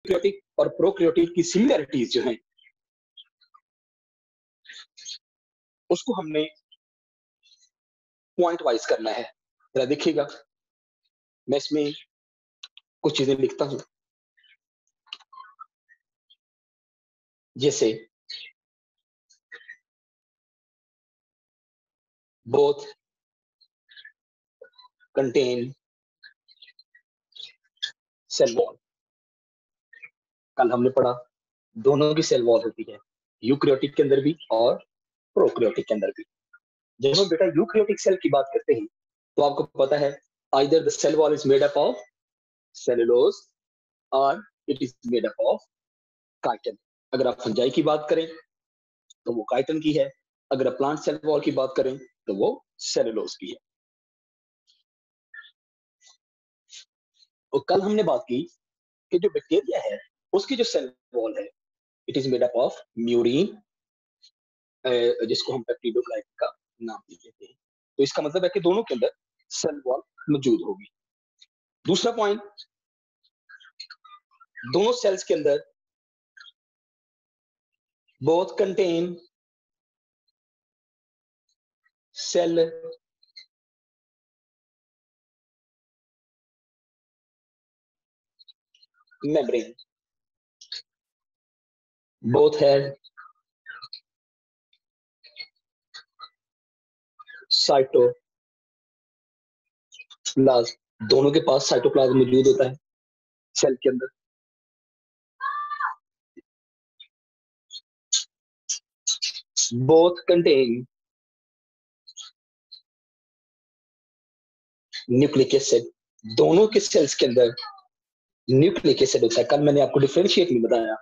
Eukaryotic और prokaryotic की similarities जो हैं उसको हमने पॉइंट वाइज करना है। जरा देखिएगा, मैं इसमें कुछ चीजें लिखता हूं, जैसे बोथ कंटेन सेल वॉल। कल हमने पढ़ा दोनों की सेल वॉल होती है, यूकैरियोटिक के अंदर भी और प्रोकैरियोटिक के अंदर भी। जब हम बेटा यूकैरियोटिक सेल की बात करते हैं तो आपको पता है either the cell wall is made up of cellulose और it is made up of chitin. अगर आप फंजाई की बात करें तो वो काइटिन की है, अगर आप प्लांट सेल वॉल की बात करें तो वो सेलुलोज की है। और कल हमने बात की कि जो बैक्टीरिया है उसकी जो सेल वॉल है it is made up of murein, जिसको हम पेप्टिडोग्लाइकन का नाम दे देते हैं। तो इसका मतलब है कि दोनों के अंदर सेल वॉल मौजूद होगी। दूसरा पॉइंट, दोनों सेल्स के अंदर both contain cell membrane, both है साइटोप्लाज्म, दोनों के पास साइटोप्लाज्म मौजूद होता है सेल के अंदर। बोथ कंटेन न्यूक्लिक एसिड, दोनों के सेल्स के अंदर न्यूक्लिक एसिड होता है। कल मैंने आपको डिफरेंशिएट नहीं बताया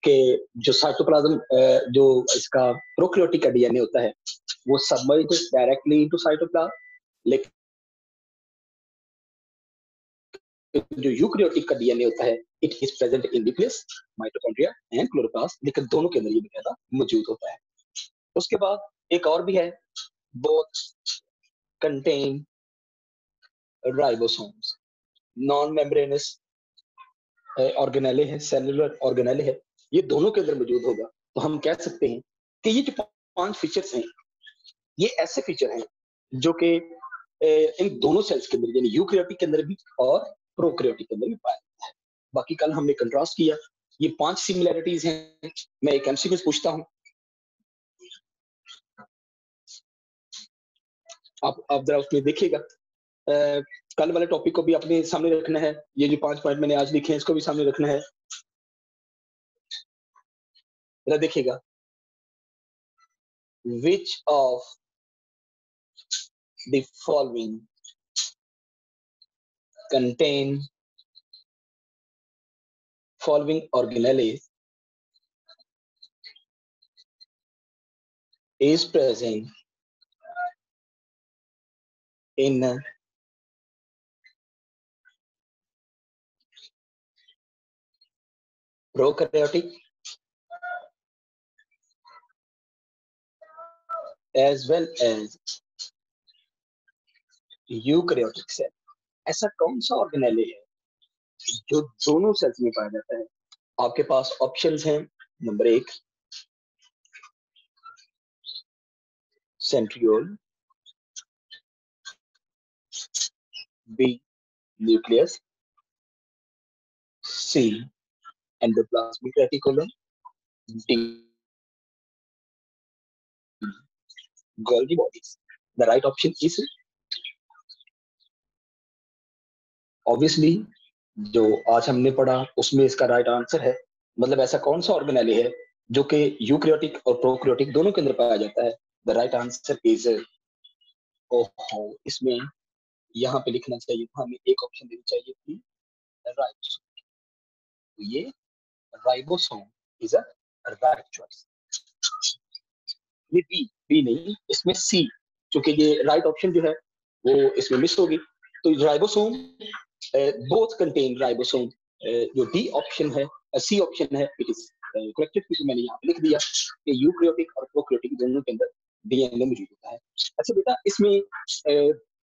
कि जो साइटोप्लाज्म जो इसका प्रोकैरियोटिक का डीएनए होता है वो सबमर्ज डायरेक्टली इनटू साइटोप्लाज्म, लेकिन जो यूकैरियोटिक का डीएनए होता है it is present in nucleus, mitochondria and chloroplast, लेकिन दोनों के अंदर ये बकायदा मौजूद होता है। उसके बाद एक और भी है, both contain ribosomes, non membranous organelle है, सेलुलर ऑर्गेनेले है, ये दोनों के अंदर मौजूद होगा। तो हम कह सकते हैं कि ये जो 5 फीचर्स हैं ये ऐसे फीचर हैं जो कि इन दोनों सेल्स के अंदर यानी यूकैरियोटिक के अंदर भी और प्रोकैरियोटिक के अंदर भी पाया जाता है। बाकी कल हमने कंट्रास्ट किया, ये 5 सिमिलैरिटीज हैं। मैं एक एमसीक्यू पूछता हूं, आप जरा उसमें देखिएगा। कल वाले टॉपिक को भी अपने सामने रखना है, ये जो 5 पॉइंट मैंने आज लिखे हैं इसको भी सामने रखना है। जरा देखिएगा, which of the following contain following organelle is present in prokaryotic as well as eukaryotic cell. ऐसा कौन सा ऑर्गेनेल है जो दोनों सेल्स में पाया जाता है? आपके पास ऑप्शंस हैं, number 1 centriole, B nucleus, C endoplasmic reticulum, D Golgi bodies. The right option is obviously जो आज हमने पढ़ा उसमें इसका राइट आंसर है। मतलब ऐसा कौन सा ऑर्गेनेल है जो कि यूकैरियोटिक और प्रोकैरियोटिक दोनों के अंदर पाया जाता है? द राइट आंसर इज, ओहो इसमें यहाँ पे लिखना चाहिए था, हमें एक ऑप्शन देनी चाहिए थी राइबोसोम। तो ये ribosome is a right choice. ये बी नहीं, इसमें सी, क्योंकि ये राइट ऑप्शन जो है वो इसमें मिस होगी। तो राइबोसोम बोथ कंटेन राइबोसोम, जो डी ऑप्शन है, सी ऑप्शन है, इट इज करेक्टेड, क्योंकि मैंने यहाँ पे लिख दिया कि यूकैरियोटिक और प्रोकैरियोटिक दोनों के अंदर डीएनए मौजूद होता है। अच्छा बेटा, इसमें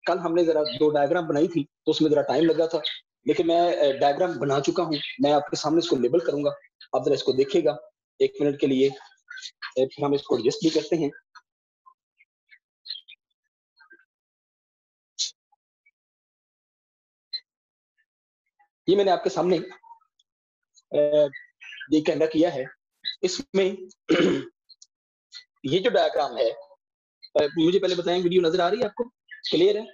कल हमने जरा 2 डायग्राम बनाई थी तो उसमें जरा टाइम लगा था, लेकिन मैं डायग्राम बना चुका हूँ, मैं आपके सामने इसको लेबल करूंगा, आप जरा इसको देखिएगा 1 मिनट के लिए, फिर हम इसको एडजस्ट भी करते हैं। ये मैंने आपके सामने ये कैमरा किया है, इसमें ये जो डायग्राम है, मुझे पहले बताएं वीडियो नजर आ रही है आपको, क्लियर है?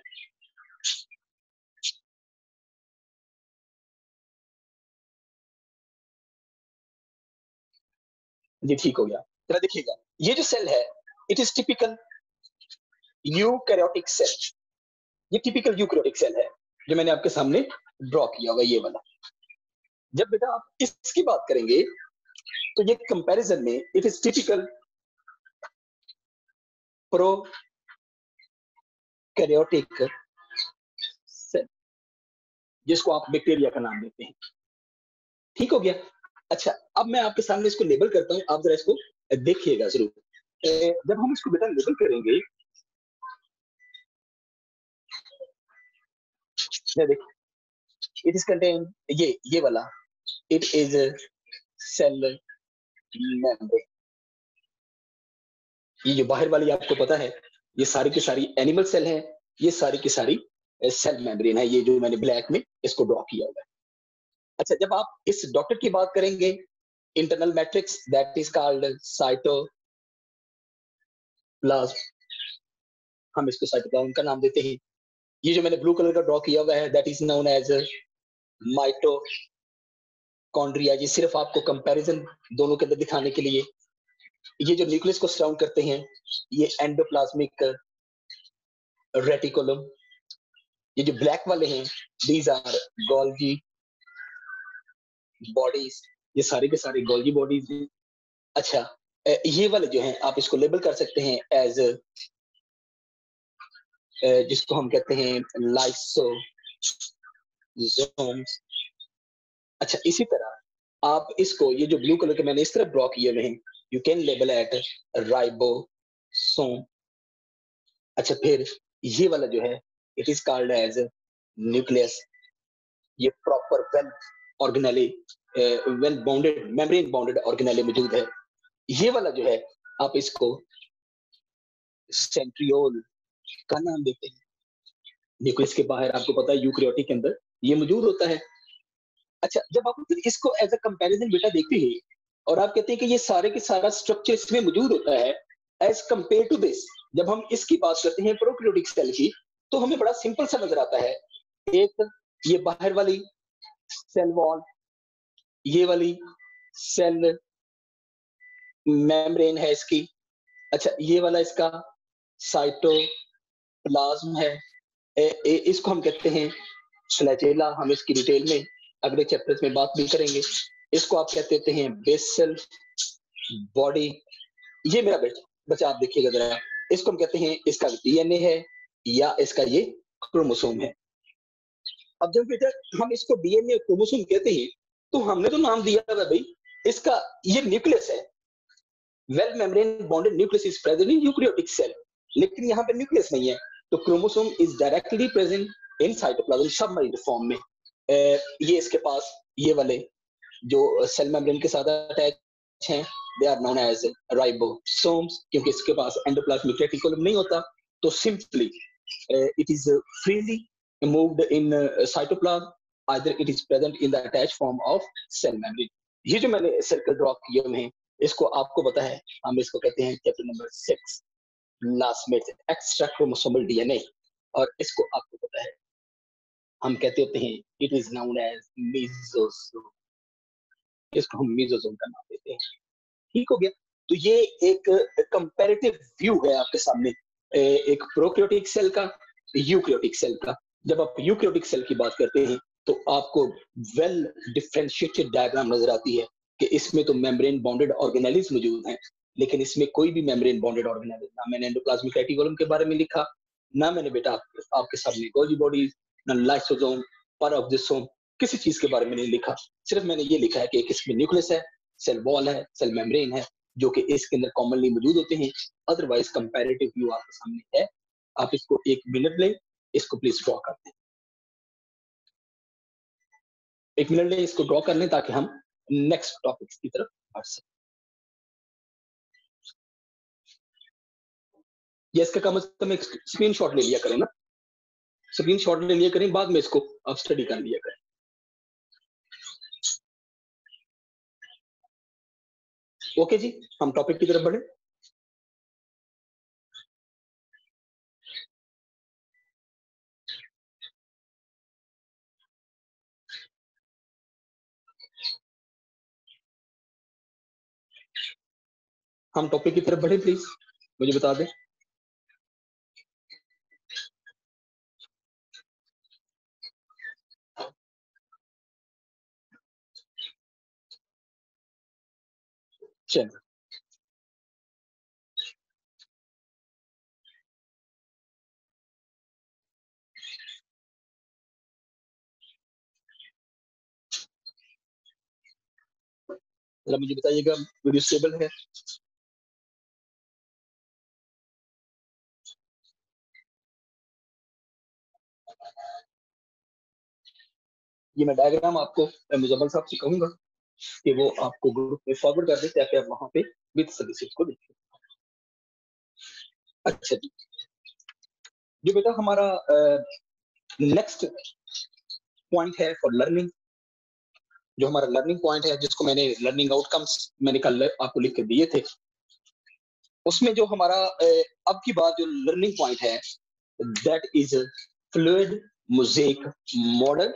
जी ठीक हो गया। जरा देखिएगा, ये जो सेल है it is typical eukaryotic cell, ये टिपिकल यूकैरियोटिक सेल है जो मैंने आपके सामने ड्रॉ किया हुआ ये वाला। जब बेटा आप इसकी बात करेंगे तो ये कंपैरिजन में it is typical prokaryotic cell, जिसको आप बैक्टीरिया का नाम देते हैं। ठीक हो गया? अच्छा, अब मैं आपके सामने इसको लेबल करता हूं, आप जरा इसको देखिएगा जरूर। जब हम इसको बेटा लेबल करेंगे, देखिए इट इज कंटेन, ये वाला इट इज सेल मेम्ब्रेन। ये जो बाहर वाली आपको पता है ये सारी की सारी एनिमल सेल है, ये सारी की सारी सेल मेम्ब्रेन है, ये जो मैंने ब्लैक में इसको ड्रॉ किया हुआ है। अच्छा, जब आप इस डॉक्टर की बात करेंगे, internal matrix that is called cytoplasm, हम इसको साइटोप्लाज्म का नाम देते हैं। ये जो मैंने ब्लू कलर का ड्रॉ किया हुआ है that is known as mitochondria, ये सिर्फ आपको कंपैरिजन दोनों के अंदर दिखाने के लिए। ये जो न्यूक्लियस को सराउंड करते हैं ये एंडोप्लाज्मिक रेटिकुलम, ये जो ब्लैक वाले हैं दीज आर गोल्गी बॉडीज, ये सारे के सारे गोल्गी बॉडीज हैं। अच्छा, ये वाले जो हैं आप इसको लेबल कर सकते हैं एज जिसको हम कहते हैं लाइसोसोम्स। अच्छा, इसी तरह आप इसको, ये जो ब्लू कलर के मैंने इस तरह ड्रॉ किए हुए हैं, you can label at ribosome. अच्छा, फिर ये वाला जो है it is called as nucleus, ये proper well organelle well bounded membrane bounded organelle मौजूद है। ये वाला जो है आप इसको सेंट्रियोल का नाम देते हैं। न्यूक्लियस के बाहर आपको पता है यूकैरियोटिक के अंदर ये मौजूद होता है। अच्छा, जब आप फिर इसको एज अ कंपैरिजन बेटा देखते हैं और आप कहते हैं कि ये सारे के सारा स्ट्रक्चर इसमें मौजूद होता है एज कंपेयर टू दिस, जब हम इसकी बात करते हैं प्रोकैरियोटिक सेल की, तो हमें बड़ा सिंपल सा नजर आता है। एक ये बाहर वाली सेल वॉल, ये वाली सेल मेम्ब्रेन है इसकी। अच्छा, ये वाला इसका साइटोप्लाज्म है, इसको हम कहते हैं फ्लैजेला, हम इसकी डिटेल में अगले चैप्टर्स में बात भी करेंगे। इसको आप कहते हैं बेसल बॉडी। ये मेरा बच्चा आप देखिएगा जरा, इसको हम कहते हैं इसका डीएनए है या इसका ये क्रोमोसोम है। अब जब बेटा हम इसको डीएनए क्रोमोसोम कहते हैं तो हमने तो नाम दिया था भाई इसका, ये न्यूक्लियस है, well membrane bonded nucleus is present in eukaryotic cell, लेकिन यहाँ पे न्यूक्लियस नहीं है, तो chromosome is directly present in cytoplasm submarine form में। ये इसके पास ये वाले जो सेल मेम्ब्रेन के साथ अटैच हैं they are known as ribosomes, क्योंकि इसके पास एंडोप्लाज्मिक रेटिकुलम नहीं होता, तो simply it is freely moved in cytoplasm, either it is present in the attached form of cell membrane। ये जो मैंने सर्कल ड्रॉ किए हुए हैं इसको आपको पता है, हम इसको कहते हैं चैप्टर नंबर 6 लास्ट में एक्स्ट्रा क्रोमोसोमल डीएनए, और इसको आपको पता है हम कहते होते हैं it is known as mesosome, इसको हम मेसोसोम का नाम देते हैं। ठीक हो गया? तो ये एक कंपैरेटिव व्यू है आपके सामने एक प्रोकैरियोटिक सेल का, यूकैरियोटिक सेल का। जब आप यूकैरियोटिक सेल की बात करते हैं तो आपको वेल डिफरेंशिएटेड डायग्राम नजर आती है कि इसमें तो मेम्ब्रेन बाउंडेड ऑर्गेनेलिज मौजूद हैं, लेकिन इसमें कोई भी मेम्ब्रेन बाउंडेड ऑर्गेनेलिज, ना मैंने एंडोप्लाज्मिक रेटिकुलम के बारे में लिखा, ना मैंने बेटा आपके सामने गोल्गी बॉडीज, ना लाइसोसोम, पैराऑक्सिसोम, किसी चीज के बारे में नहीं लिखा। सिर्फ मैंने ये लिखा है कि एक इसमें न्यूक्लियस है, सेल वॉल है, सेल मेम्ब्रेन है, जो कि इसके अंदर कॉमनली मौजूद होते हैं। अदरवाइज कंपैरेटिव व्यू आपके सामने है, आप इसको 1 मिनट लें, इसको प्लीज ड्रॉ कर दें। एक मिनट में इसको ड्रॉ कर लें ताकि हम नेक्स्ट टॉपिक की तरफ बढ़ सकें। या इसका कम से कम एक स्क्रीनशॉट ले लिया करें ना, स्क्रीनशॉट ले लिया करें, बाद में इसको आप स्टडी कर लिया करें। ओके जी, हम टॉपिक की तरफ बढ़े। हम टॉपिक की तरफ बढ़े, प्लीज मुझे बता दें। चलिए, जरा मुझे बताइएगा वीडियो स्टेबल है? ये मैं डायग्राम आपको मुजम्मल साहब से कहूंगा कि वो आपको ग्रुप में फॉरवर्ड कर दे ताकि आप वहां पे विद सर्विसेज को देखें। अच्छा जी, जो बेटा हमारा नेक्स्ट पॉइंट है फॉर लर्निंग, जो हमारा लर्निंग पॉइंट है जिसको मैंने लर्निंग आउटकम्स मैंने कल आपको लिख के दिए थे, उसमें जो हमारा अब की बात जो लर्निंग पॉइंट है that is fluid mosaic model.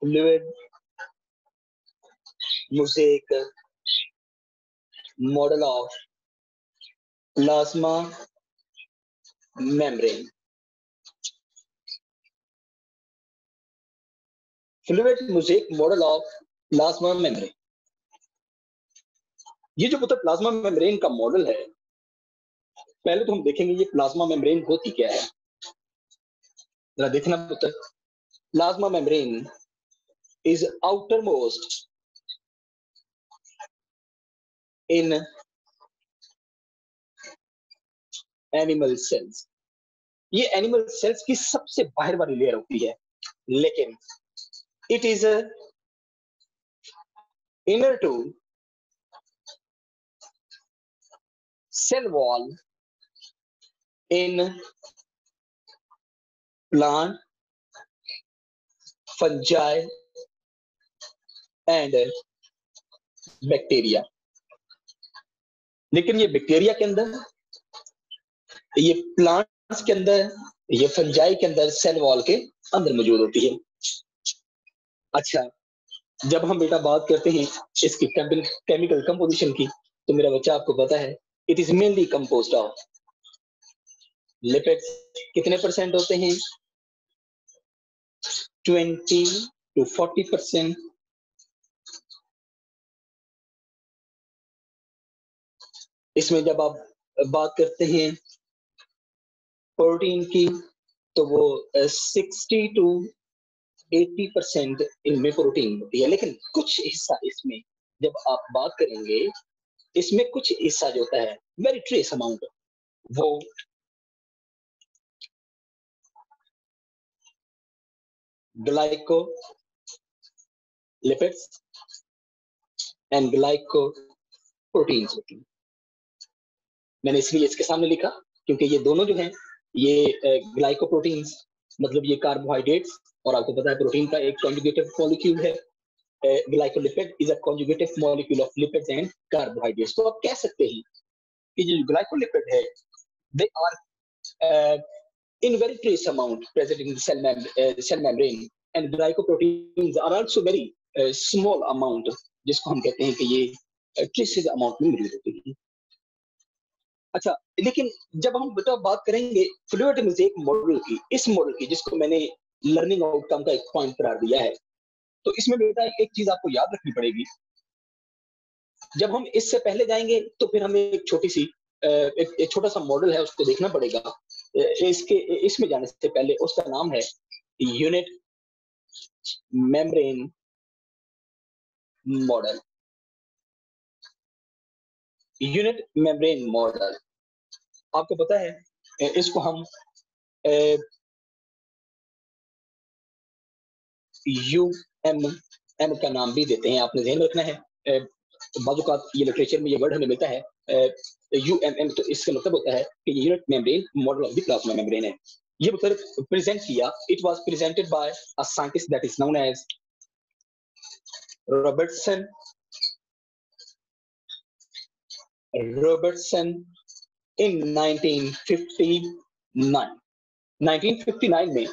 Fluid mosaic model of plasma membrane. Fluid mosaic model of plasma membrane. ये जो मतलब प्लाज्मा मेम्ब्रेन का मॉडल है, पहले तो हम देखेंगे ये प्लाज्मा मेम्ब्रेन होती क्या है। जरा देखना पुत्र, plasma membrane is outermost in animal cells। ये एनिमल सेल्स की सबसे बाहर वाली लेयर होती है, लेकिन it is inner to cell wall in plant, fungi and bacteria. लेकिन ये बैक्टीरिया के अंदर, ये प्लांट्स के अंदर, ये फंजाई के अंदर सेल वॉल के अंदर मौजूद होती है। अच्छा, जब हम बेटा बात करते हैं इसकी केमिकल कंपोजिशन की, तो मेरा बच्चा आपको पता है it is mainly composed of lipids. कितने परसेंट होते हैं? 20 to 40%। इसमें जब आप बात करते हैं प्रोटीन की, तो वो 60 to 80% इनमें प्रोटीन होती है। लेकिन कुछ हिस्सा इसमें जब आप बात करेंगे, इसमें कुछ हिस्सा जो होता है वेरी ट्रेस अमाउंट, वो glyco lipids and glyco proteins होती हैं। मैंने इसलिए इसके सामने लिखा क्योंकि ये दोनों जो हैं ये ग्लाइकोप्रोटीन्स, मतलब ये कार्बोहाइड्रेट्स, और आपको पता है प्रोटीन का एक कॉन्जुगेटिव मॉलिक्यूल है। Glycolipid is a conjugative molecule of lipids and carbohydrates. तो आप कह सकते हैं कि जो ग्लाइकोलिपिड है they are in very trace amount present in the cell membrane, and glycoproteins are also very small amount, जिसको हम कहते हैं कि ये traces amount में मौजूद होती है। अच्छा, लेकिन जब हम बेटा बात करेंगे फ्लूइड मोज़ेक मॉडल की, इस मॉडल की जिसको मैंने लर्निंग आउटकम का एक पॉइंट करार दिया है, तो इसमें बेटा एक चीज आपको याद रखनी पड़ेगी। जब हम इससे पहले जाएंगे तो फिर हमें एक छोटी सी एक छोटा सा मॉडल है उसको देखना पड़ेगा। इसके इसमें जाने से पहले उसका नाम है unit membrane model. Unit membrane model आपको पता है इसको हम UMM का नाम भी देते हैं, आपने ध्यान रखना है। बाज़-औक़ात ये लिटरेचर में ये वर्ड हमें मिलता है UMM, तो इसका मतलब होता है कि unit membrane model of the plasma membrane है। ये मतलब प्रेजेंट किया, it was presented by a scientist that is known as Robertson Robertson in 1959। 1959 में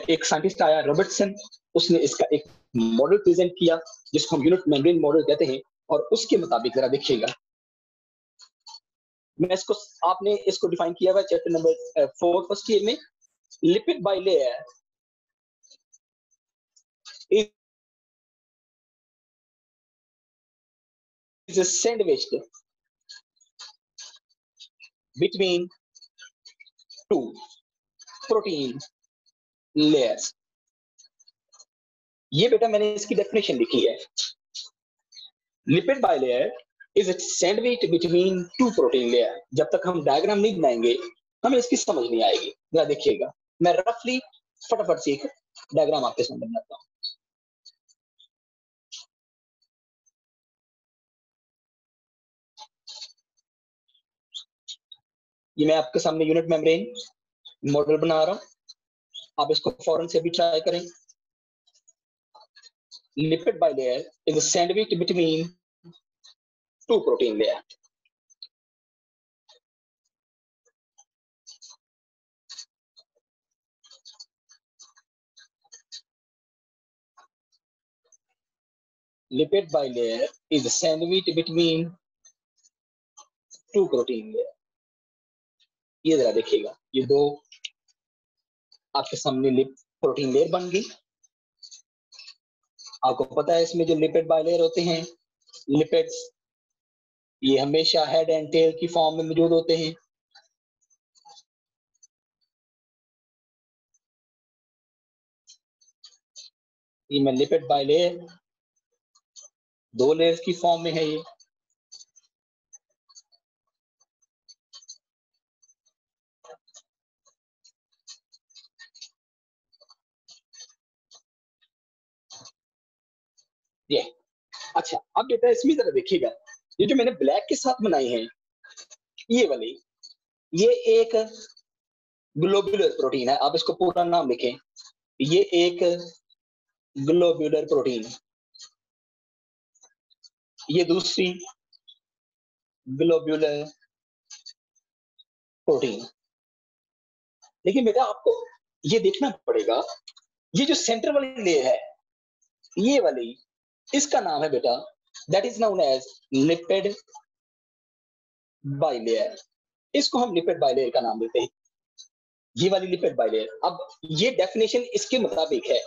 एक साइंटिस्ट आया रॉबर्टसन, उसने इसका एक मॉडल प्रेजेंट किया जिसको हम यूनिट मेम्ब्रेन मॉडल कहते हैं, और उसके मुताबिक जरा देखिएगा। मैं इसको आपने इसको डिफाइन किया हुआ चैप्टर नंबर 4 फर्स्ट ईयर में, lipid bilayer is sandwiched between two protein layers। ये बेटा मैंने इसकी डेफिनेशन लिखी है, lipid bilayer is sandwich between two protein layer. जब तक हम डायग्राम नहीं बनाएंगे हमें इसकी समझ नहीं आएगी। जरा देखिएगा, मैं रफली फटाफट से एक डायग्राम आपके सामने बनाता हूं। ये मैं आपके सामने यूनिट मेम्ब्रेन मॉडल बना रहा हूं, आप इसको फौरन से भी ट्राई करें। Lipid bilayer is sandwich between two protein layer. Lipid bilayer is sandwiched between two protein layer। ये जरा देखिएगा, ये दो आपके सामने प्रोटीन लेयर बन गई। आपको पता है इसमें जो लिपिड बाइलेयर होते हैं, लिपिड्स ये हमेशा हेड एंड टेल की फॉर्म में मौजूद होते हैं। ये में लिपिड बाइलेयर दो लेयर्स की फॉर्म में है। ये अच्छा, अब बेटा इसमें जरा देखिएगा, ये जो मैंने ब्लैक के साथ बनाई है ये वाली, ये एक ग्लोबुलर प्रोटीन है। आप इसको पूरा नाम लिखें, ये एक ग्लोबुलर प्रोटीन, ये दूसरी ग्लोबुलर प्रोटीन। लेकिन बेटा आपको ये देखना पड़ेगा, ये जो सेंटर वाली लेयर है ये वाली, इसका नाम है बेटा that is known as lipid bilayer. इसको हम लिपिड बाइलेयर का नाम देते हैं, ये वाली लिपिड बाइलेयर। अब ये डेफिनेशन इसके मुताबिक है,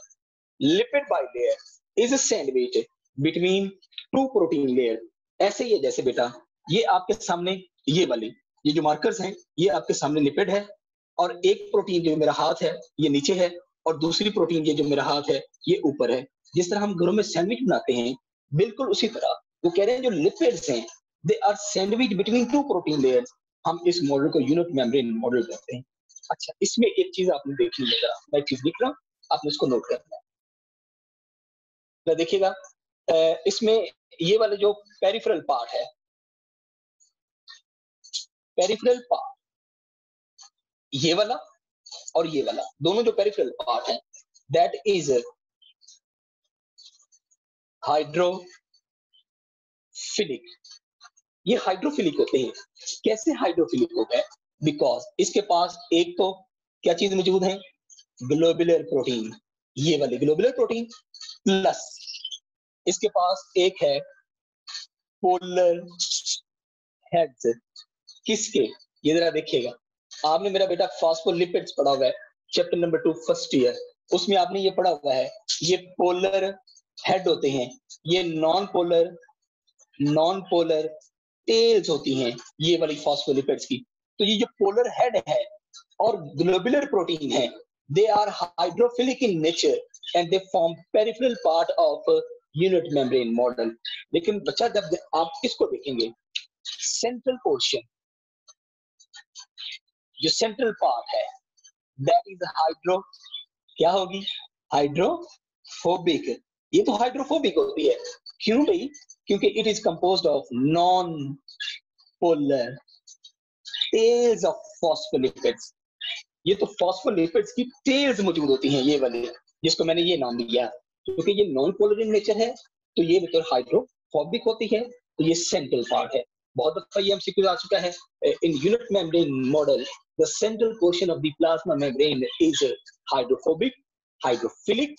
lipid bilayer is a sandwich between two protein layer. ऐसे ही है जैसे बेटा ये आपके सामने ये वाली, ये जो मार्कर्स हैं ये आपके सामने लिपिड है, और एक प्रोटीन जो मेरा हाथ है ये नीचे है, और दूसरी प्रोटीन ये जो मेरा हाथ है ये ऊपर है। जिस तरह हम घरों में सैंडविच बनाते हैं, बिल्कुल उसी तरह वो कह रहे हैं जो लिपिड्स हैं they are sandwich between two protein layers. हम इस मॉडल को यूनिट मेम्ब्रेन मॉडल कहते हैं। अच्छा, इसमें एक चीज आपने देखी है, जरा मैं चीज लिख रहा हूं, आपने इसको नोट करना है। तो देखिएगा इसमें ये वाला जो पेरिफेरल पार्ट है, पेरिफेरल पार्ट ये वाला और ये वाला, दोनों जो पेरिफेरल पार्ट है दैट इज हाइड्रोफिलिक। ये हाइड्रोफिलिक होते हैं। कैसे हाइड्रोफिलिक हो गए? बिकॉज इसके पास एक तो क्या चीज मौजूद है, ग्लोबुलर प्रोटीन, ये वाली ग्लोबुलर प्रोटीन, प्लस इसके पास एक है पोलर हेड्स। किसके? ये जरा देखिएगा, आपने मेरा बेटा फॉस्फोलिपिड्स पढ़ा हुआ है चैप्टर नंबर 2 फर्स्ट ईयर, उसमें आपने ये पढ़ा हुआ है, ये पोलर हेड होते हैं, ये नॉन पोलर टेल्स होती हैं ये वाली फॉस्फोलिपिड्स की। तो ये जो पोलर हेड है और ग्लोबुलर प्रोटीन है, they are hydrophilic in nature and they form peripheral part of unit membrane model. लेकिन बच्चा जब आप इसको देखेंगे, सेंट्रल पोर्शन जो सेंट्रल पार्ट है दैट इज हाइड्रो, क्या होगी, हाइड्रोफोबिक। ये तो हाइड्रोफोबिक होती है, क्यों भाई, क्योंकि it is composed of non polar tails of phospholipids. ये तो फॉस्फोलिपिड्स की टेल्स मौजूद होती हैं, ये वाले, जिसको मैंने ये नाम दिया, क्योंकि ये नॉन पोलर इन नेचर है, तो ये मतलब हाइड्रोफोबिक होती है, तो ये सेंट्रल पार्ट है। बहुत दफा ये एमसीक्यू आ चुका है। In unit membrane model the central portion of the plasma membrane is hydrophobic, hydrophilic,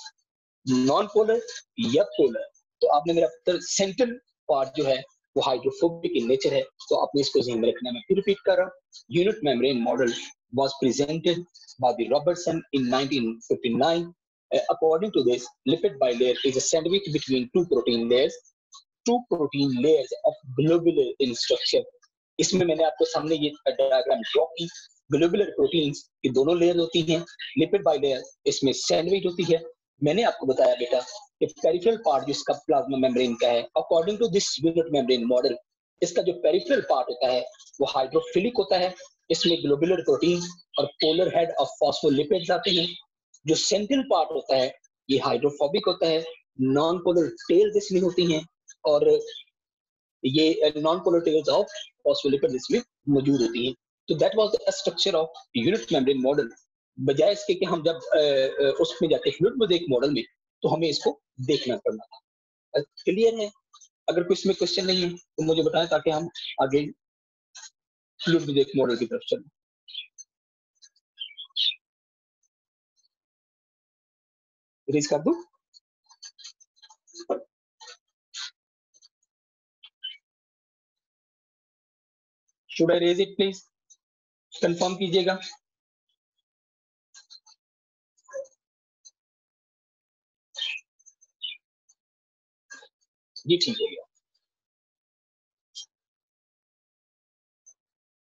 non polar या पोलर। तो आपने मेरा उत्तर सेंट्रल पार्ट जो है वो हाइड्रोफोबिक इन नेचर है, तो आपने इसको ध्यान में रखना। मैं फिर रिपीट कर रहा हूँ, unit membrane model was presented by the Robertson in 1959. According to this, lipid bilayer is a sandwich between two protein layers of globular in structure. इसमें मैंने आपको सामने ये डायग्राम ड्रॉ की, ग्लोबुलर प्रोटीन्स की दोनों लेयर होती हैं, लिपिड बाइलेयर इसमें सैंडविच होती है। मैंने आपको बताया बेटा कि पेरिफेरल पार्ट जिसका प्लाज्मा मेम्ब्रेन का है, according to this unit membrane model, इसका जो पेरिफेरल पार्ट होता है वो हाइड्रोफिलिक होता है, इसमें ग्लोबुलर प्रोटीन और पोलर हेड ऑफ फॉस्फोलिपिड्स आते हैं। जो सेंट्रल पार्ट होता है ये हाइड्रोफोबिक होता है, नॉन पोलर टेल्स इसमें होती हैं, और ये non polar tails of phospholipids इसमें मौजूद होती हैं। तो that was the structure of unit membrane model. बजाय इसके कि हम जब उसमें जाते फ्लूइड मोज़ेक मॉडल में, तो हमें इसको देखना पड़ना था। क्लियर है? अगर कोई इसमें क्वेश्चन नहीं है तो मुझे बताएं, ताकि हम आगे फ्लूइड मोज़ेक मॉडल की तरफ चलें। रेज कर दूं? Should I raise it please? Confirm कीजिएगा। जी ठीक हो गया।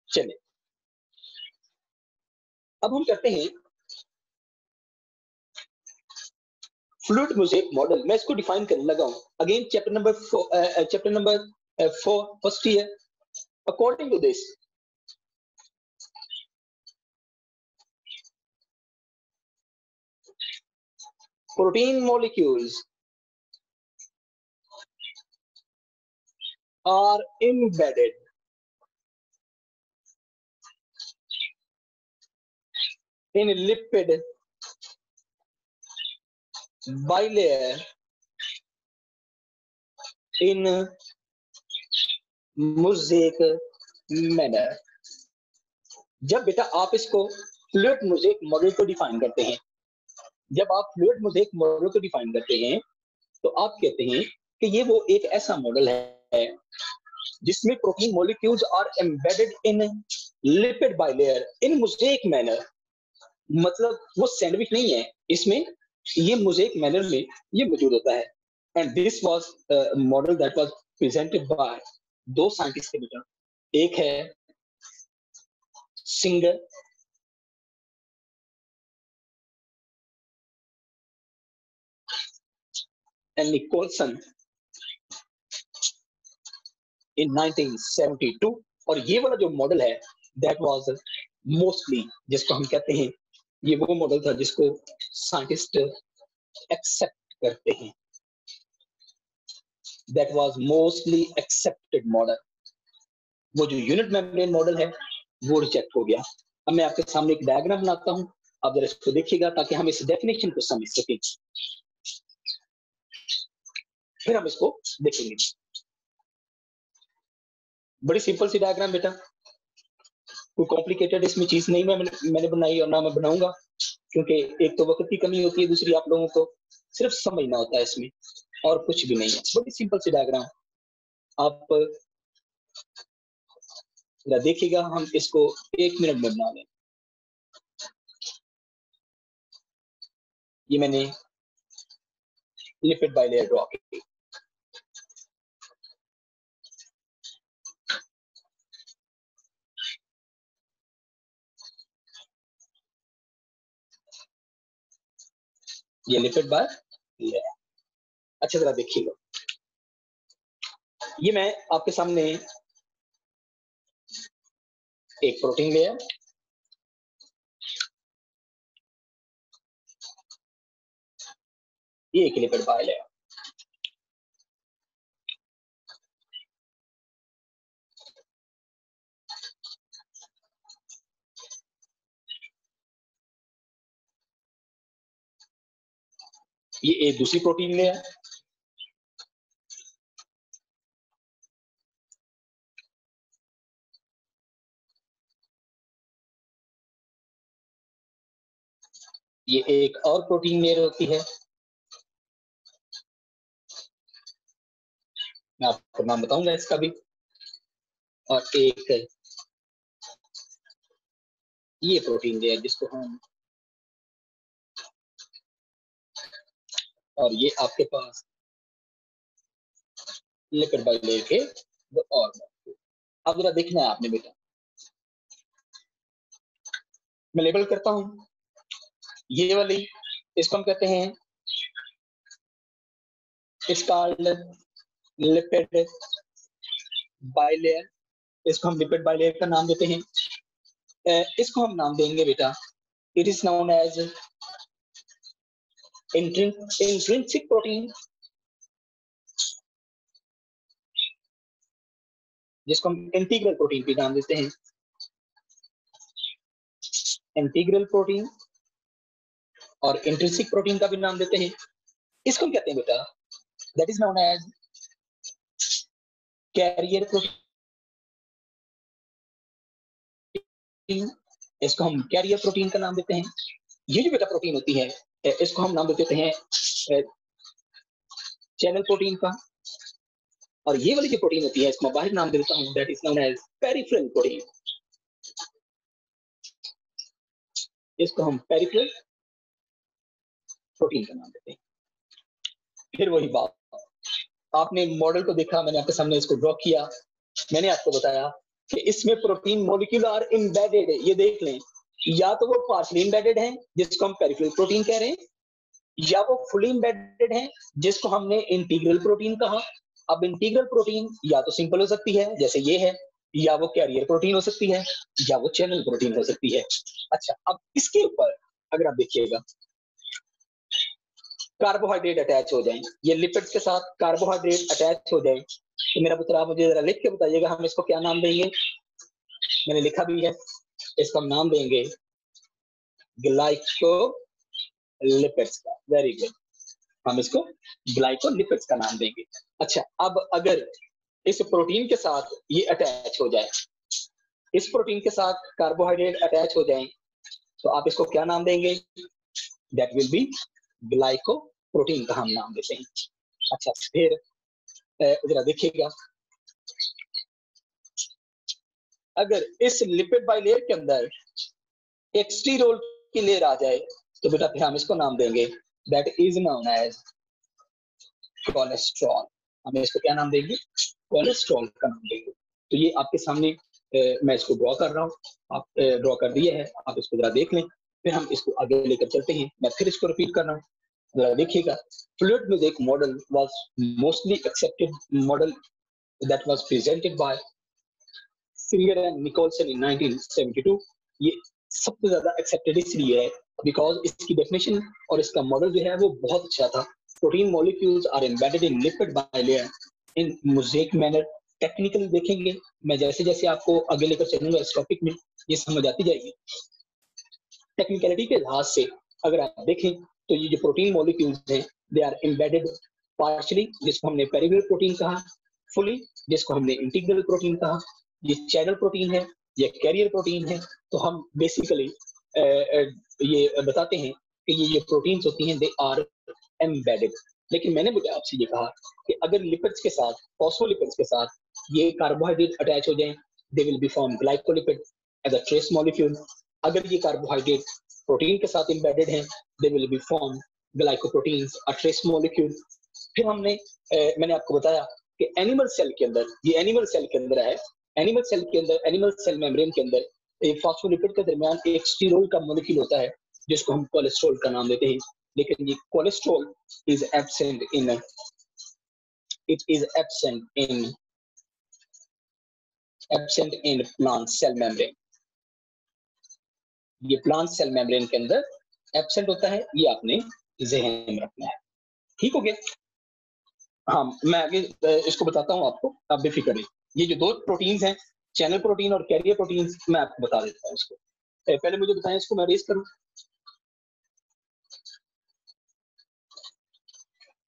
चलिए अब हम करते हैं फ्लूइड मोज़ेक मॉडल। मैं इसको डिफाइन करने लगा हूं। Again chapter number 4 first year. According to this, protein molecules are embedded in lipid bilayer in mosaic manner। जब बेटा आप इसको फ्लूइड मोज़ेक मॉडल को डिफाइन करते हैं, जब आप फ्लूइड मोज़ेक मॉडल को डिफाइन करते हैं, तो आप कहते हैं कि ये वो एक ऐसा मॉडल है जिसमें protein molecules are embedded in lipid bilayer in mosaic manner. मतलब वो सैंडविच नहीं है, इसमें ये मोज़ेक मैनर में ये मौजूद होता है। And this was model that was presented bye दो साइंटिस्ट के बेटा, एक है सिंगर एंड निकोलसन इन 1972। और ये वाला जो मॉडल है दैट वाज मोस्टली, जिसको हम कहते हैं, ये वो मॉडल था जिसको साइंटिस्ट एक्सेप्ट करते हैं। That was mostly accepted model. वो जो यूनिट मेम्ब्रेन मॉडल है वो रिजेक्ट हो गया। अब मैं आपके सामने एक डायग्राम बनाता हूं, आप जरा इसको देखिएगा ताकि हम इस डेफिनेशन को समझ सकें, फिर हम इसको देखेंगे। बड़ी सिंपल सी डायग्राम बेटा, कोई कॉम्प्लिकेटेड इसमें चीज नहीं मैंने बनाई और ना मैं बनाऊंगा, क्योंकि एक तो वक्त की कमी होती है, दूसरी आप लोगों को सिर्फ समझना होता है इसमें, और कुछ भी नहीं है। बड़ी सिंपल सी डायग्राम, आप देखिएगा, हम इसको 1 मिनट में बना लें। ये मैंने लिपिड बाइलेयर ड्रॉ की। ये लिपिड बाइलेयर। अच्छा जरा देखिएगा, ये मैं आपके सामने एक प्रोटीन लेयर ये एक लिपिड बाइलेयर। ये एक दूसरी प्रोटीन लेयर, ये एक और प्रोटीन लेयर होती है, मैं आपको नाम बताऊंगा इसका भी। और एक ये प्रोटीन लेयर जिसको हम, और ये आपके पास लिपिड बाइलेयर के दो और। अब जरा देखना है आपने बेटा, मैं लेबल करता हूं। ये वाली, इसको हम कहते हैं लिपिड बाइलेयर, इसको हम लिपिड बाइलेयर का नाम देते हैं। इसको हम नाम देंगे बेटा, it is known as intrinsic protein, जिसको हम इंटीग्रल प्रोटीन भी नाम देते हैं। इंटीग्रल प्रोटीन और इंट्रिंसिक प्रोटीन का भी नाम देते हैं। इसको हम कहते हैं बेटा, that is known as carrier protein, इसको हम कैरियर प्रोटीन का नाम देते हैं। ये जो बेटा प्रोटीन होती है, इसको हम नाम देते हैं चैनल प्रोटीन का। और ये वाली जो प्रोटीन होती है, इसको मैं बाहर नाम देता हूं, that is known as peripheral protein. इसको हम पेरिफेरल प्रोटीन का नाम देते हैं। फिर वही बात, आपने मॉडल को देखा, मैंने आपके सामने इसको ड्रॉ किया, मैंने आपको बताया कि इसमें प्रोटीन मॉलिक्यूल आर एम्बेडेड है। ये देख लें, या तो वो पार्शली एम्बेडेड है जिसको हम पेरिफेरल प्रोटीन कह रहे हैं, या वो फुली एम्बेडेड है जिसको हमने इंटीग्रल प्रोटीन कहा। अब इंटीग्रल प्रोटीन या तो सिंपल हो सकती है जैसे ये है, या वो कैरियर प्रोटीन हो सकती है, या वो चैनल प्रोटीन हो सकती है। अच्छा, अब इसके ऊपर अगर आप देखिएगा, कार्बोहाइड्रेट अटैच हो जाए, ये लिपिड्स के साथ कार्बोहाइड्रेट अटैच हो जाए, तो मेरा पुत्र आप मुझे जरा लिख के बताइएगा, हम इसको क्या नाम देंगे? मैंने लिखा भी है, इसका हम नाम देंगे ग्लाइकोलिपिड्स का। वेरी गुड, हम इसको ग्लाइकोलिपिड्स का नाम देंगे। अच्छा, अब अगर इस प्रोटीन के साथ ये अटैच हो जाए, इस प्रोटीन के साथ कार्बोहाइड्रेट अटैच हो जाए, तो आप इसको क्या नाम देंगे? दैट विल बी ग्लाइकोप्रोटीन का हम नाम देते हैं। अच्छा, फिर जरा देखिएगा, अगर इस लिपिड बाइलेयर के अंदर एक्सटीरोल की लेयर आ जाए, तो बेटा फिर हम इसको नाम देंगे, that is known as cholesterol. हम इसको क्या नाम देंगे? कोलेस्ट्रॉल का नाम देंगे। तो ये आपके सामने मैं इसको ड्रॉ कर रहा हूँ, आप ड्रॉ कर दिए है, आप इसको जरा देख लें, फिर हम इसको आगे लेकर चलते हैं। मैं फिर इसको रिपीट कर रहा हूँ, जरा देखिएगा। Fluid mosaic model was mostly accepted model that was presented by Singer and Nicolson in 1972। ये सबसे ज्यादा एक्सेप्टेड इसलिए है बिकॉज इसकी डेफिनेशन और इसका मॉडल जो है वो बहुत अच्छा था। Protein molecules are embedded in lipid bilayer in mosaic manner. Technically देखेंगे, मैं जैसे जैसे आपको आगे लेकर चलूंगा इस टॉपिक में, ये समझ आती जाएगी। टेक्निकलिटी के लिहाज से अगर आप देखें तो ये जो प्रोटीन मॉलिक्यूल्स हैं, दे आर एम्बेडेड पार्शियली, जिसको हमने पेरिफेरल प्रोटीन कहा, फुली जिसको हमने इंटीग्रल प्रोटीन कहा। ये चैनल प्रोटीन है, ये कैरियर प्रोटीन है। तो हम बेसिकली ये बताते हैं कि ये प्रोटीन्स होती हैं, दे आर एम्बेडेड। लेकिन मैंने मुझे आपसे ये कहा कि अगर लिपिड्स के साथ, फॉस्फोलिपिड्स के साथ ये कार्बोहाइड्रेट अटैच हो जाएं, they will be form glycolipid as a trace molecule. अगर ये कार्बोहाइड्रेट प्रोटीन के साथ एम्बेडेड हैं, they will be form glycoproteins a trace molecule. फिर हमने मैंने आपको बताया कि एनिमल सेल के अंदर, ये एनिमल सेल के अंदर है, एनिमल सेल के अंदर, एनिमल सेल मेम्ब्रेन के अंदर एक फॉस्फोलिपिड के दरमियान एक स्टीरोल का मॉलिक्यूल होता है जिसको हम कोलेस्ट्रॉल का नाम देते हैं। लेकिन ये cholesterol is absent in, it is absent in plant cell membrane। ये प्लांट सेल मेम्ब्रेन के अंदर एब्सेंट होता है, ये आपने ज़हन में रखना है। ठीक हो गया। हाँ, मैं आगे इसको बताता हूँ आपको, आप बेफिक्र रहिए। ये जो 2 प्रोटीन्स हैं, चैनल प्रोटीन और कैरियर प्रोटीन्स, मैं आपको बता देता हूँ इसको। पहले मुझे बताएं, इसको मैं रेज़ करूँ?